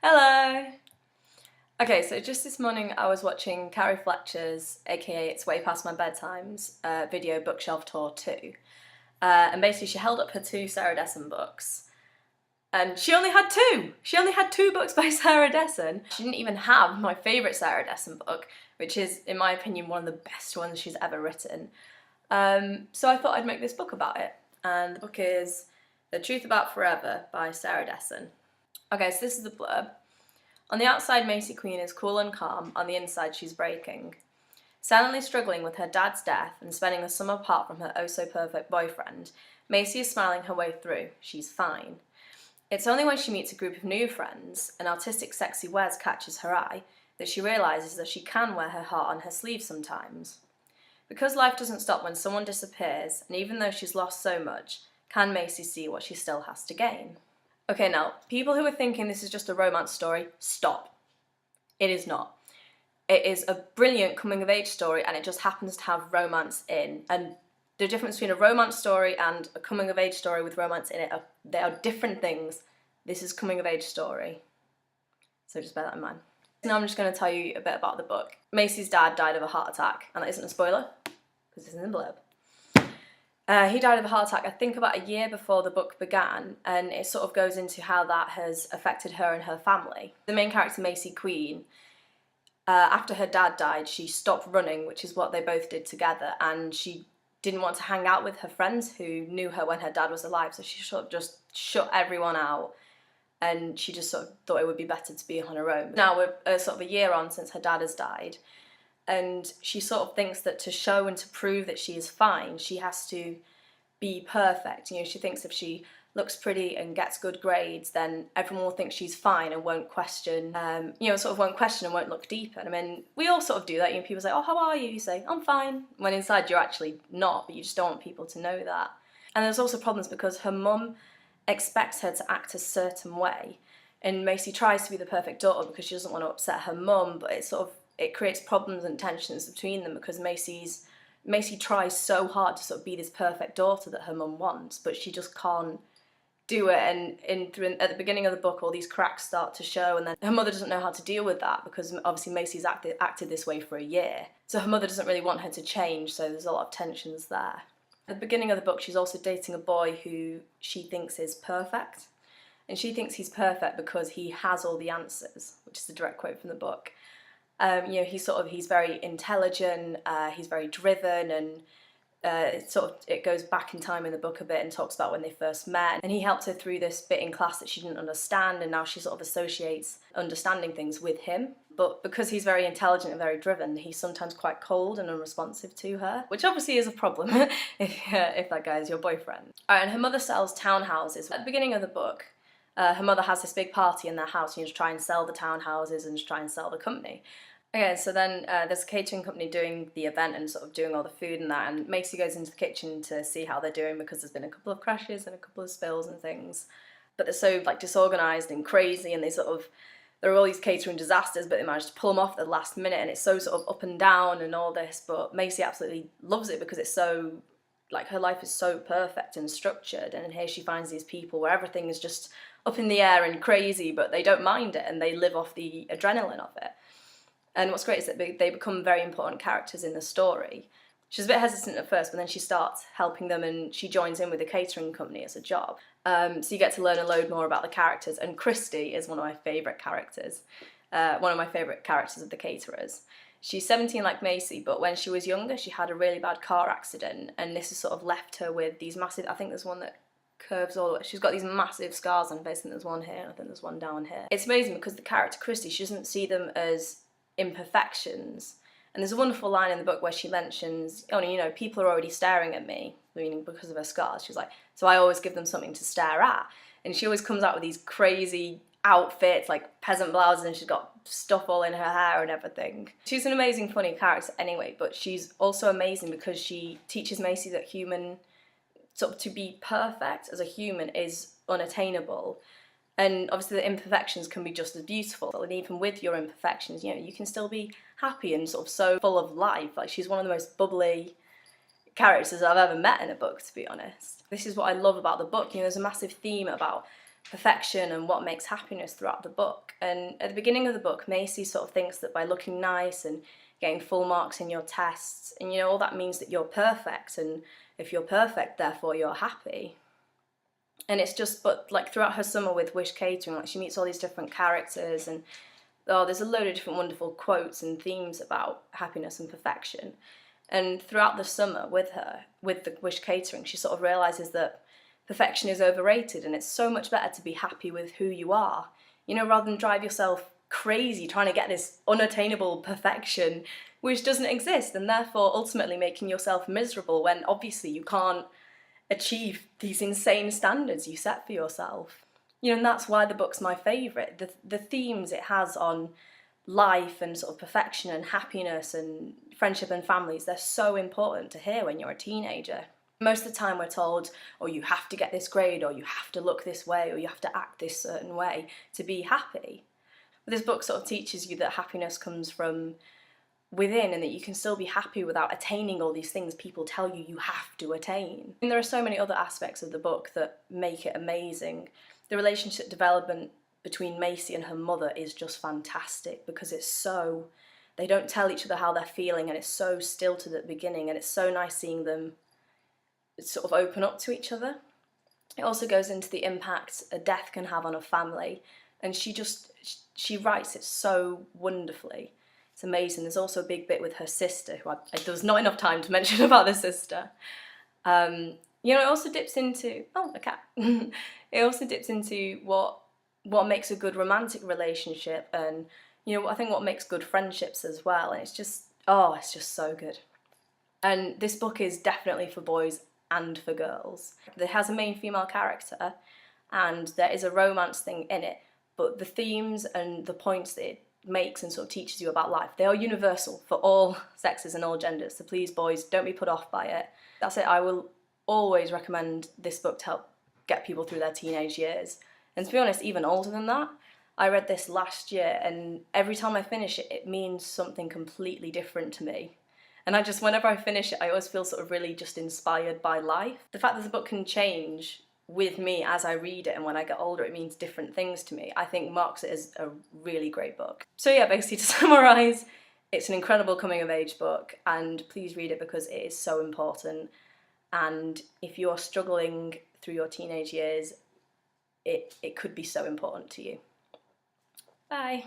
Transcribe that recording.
Hello! Okay, so just this morning I was watching Carrie Fletcher's, aka It's Way Past My Bedtime's, video Bookshelf Tour 2. And basically she held up her two Sarah Dessen books. And she only had two! She only had two books by Sarah Dessen. She didn't even have my favourite Sarah Dessen book, which is, in my opinion, one of the best ones she's ever written. So I thought I'd make this book about it. And the book is The Truth About Forever by Sarah Dessen. Okay, so this is the blurb. On the outside, Macy Queen is cool and calm. On the inside, she's breaking. Silently struggling with her dad's death and spending the summer apart from her oh-so-perfect boyfriend, Macy is smiling her way through. She's fine. It's only when she meets a group of new friends, and artistic sexy Wes catches her eye, that she realises that she can wear her heart on her sleeve sometimes. Because life doesn't stop when someone disappears, and even though she's lost so much, can Macy see what she still has to gain? Okay, now, people who are thinking this is just a romance story, stop. It is not. It is a brilliant coming-of-age story, and it just happens to have romance in. And the difference between a romance story and a coming-of-age story with romance in it, they are different things. This is a coming-of-age story. So just bear that in mind. Now I'm just going to tell you a bit about the book. Macy's dad died of a heart attack, and that isn't a spoiler, because it's in the blurb. He died of a heart attack, I think, about a year before the book began, and it sort of goes into how that has affected her and her family. The main character, Macy Queen, after her dad died, she stopped running, which is what they both did together, and she didn't want to hang out with her friends who knew her when her dad was alive, so she sort of just shut everyone out, and she just sort of thought it would be better to be on her own. Now we're sort of a year on since her dad has died, and she sort of thinks that to show and to prove that she is fine, she has to be perfect. You know, she thinks if she looks pretty and gets good grades, then everyone will think she's fine and won't question, won't question and won't look deeper. And I mean, we all sort of do that. You know, people say, oh, how are you? You say, I'm fine. When inside you're actually not, but you just don't want people to know that. And there's also problems because her mum expects her to act a certain way. And Macy tries to be the perfect daughter because she doesn't want to upset her mum, but it creates problems and tensions between them because Macy tries so hard to sort of be this perfect daughter that her mum wants, but she just can't do it. And at the beginning of the book, all these cracks start to show, and then her mother doesn't know how to deal with that because obviously Macy's acted this way for a year. So her mother doesn't really want her to change, so there's a lot of tensions there. At the beginning of the book, she's also dating a boy who she thinks is perfect. And she thinks he's perfect because he has all the answers, which is a direct quote from the book. He's very intelligent, he's very driven, and it goes back in time in the book a bit and talks about when they first met. And he helped her through this bit in class that she didn't understand, and now she sort of associates understanding things with him. But because he's very intelligent and very driven, he's sometimes quite cold and unresponsive to her, which obviously is a problem if that guy is your boyfriend. Alright, and her mother sells townhouses. At the beginning of the book, her mother has this big party in their house, to try and sell the townhouses and to try and sell the company. Okay, so then there's a catering company doing the event and sort of doing all the food and that, and Macy goes into the kitchen to see how they're doing because there's been a couple of crashes and a couple of spills and things. But they're so disorganised and crazy, and there are all these catering disasters, but they manage to pull them off at the last minute, and it's so sort of up and down and all this, but Macy absolutely loves it because it's so, her life is so perfect and structured, and here she finds these people where everything is just up in the air and crazy, but they don't mind it and they live off the adrenaline of it. And what's great is that they become very important characters in the story. She's a bit hesitant at first, but then she starts helping them and she joins in with the catering company as a job. So you get to learn a load more about the characters, and Christy is one of my favourite characters. One of my favourite characters of the caterers. She's 17 like Macy, but when she was younger she had a really bad car accident, and this has sort of left her with these massive, I think there's one that curves all the way. She's got these massive scars on her face, and there's one here, and I think there's one down here. It's amazing because the character Christy, she doesn't see them as imperfections. And there's a wonderful line in the book where she mentions, people are already staring at me, meaning because of her scars. She's like, so I always give them something to stare at. And she always comes out with these crazy outfits, like peasant blouses, and she's got stuff all in her hair and everything. She's an amazing, funny character anyway, but she's also amazing because she teaches Macy that to be perfect as a human is unattainable. And obviously the imperfections can be just as beautiful, and even with your imperfections, you can still be happy and sort of so full of life. She's one of the most bubbly characters I've ever met in a book, to be honest. This is what I love about the book. There's a massive theme about perfection and what makes happiness throughout the book. And at the beginning of the book, Macy sort of thinks that by looking nice and getting full marks in your tests, and all that means that you're perfect, and if you're perfect, therefore you're happy. And it's just, but like throughout her summer with Wish Catering, like she meets all these different characters, and there's a load of different wonderful quotes and themes about happiness and perfection. And throughout the summer with her, with the Wish Catering, she sort of realises that perfection is overrated, and it's so much better to be happy with who you are, rather than drive yourself crazy trying to get this unattainable perfection which doesn't exist, and therefore ultimately making yourself miserable when obviously you can't achieve these insane standards you set for yourself. And that's why the book's my favourite. The themes it has on life and sort of perfection and happiness and friendship and families, they're so important to hear when you're a teenager. Most of the time we're told, oh, you have to get this grade, or you have to look this way, or you have to act this certain way to be happy. But this book sort of teaches you that happiness comes from within, and that you can still be happy without attaining all these things people tell you you have to attain. And there are so many other aspects of the book that make it amazing. The relationship development between Macy and her mother is just fantastic, because they don't tell each other how they're feeling, and it's so stilted at the beginning, and it's so nice seeing them sort of open up to each other. It also goes into the impact a death can have on a family, and she writes it so wonderfully. It's amazing. There's also a big bit with her sister, who there was not enough time to mention about the sister. It also dips into a cat. It also dips into what makes a good romantic relationship, and I think what makes good friendships as well. And it's just so good. And this book is definitely for boys and for girls. It has a main female character, and there is a romance thing in it, but the themes and the points that it makes and sort of teaches you about life, they are universal for all sexes and all genders. So please, boys, don't be put off by it. That's it. I will always recommend this book to help get people through their teenage years. And to be honest, even older than that. I read this last year, and every time I finish it, it means something completely different to me. And whenever I finish it, I always feel sort of really just inspired by life. The fact that the book can change with me as I read it, and when I get older it means different things to me, I think marks it as a really great book. So yeah, basically to summarise, it's an incredible coming of age book, and please read it because it is so important. And if you're struggling through your teenage years, it could be so important to you. Bye.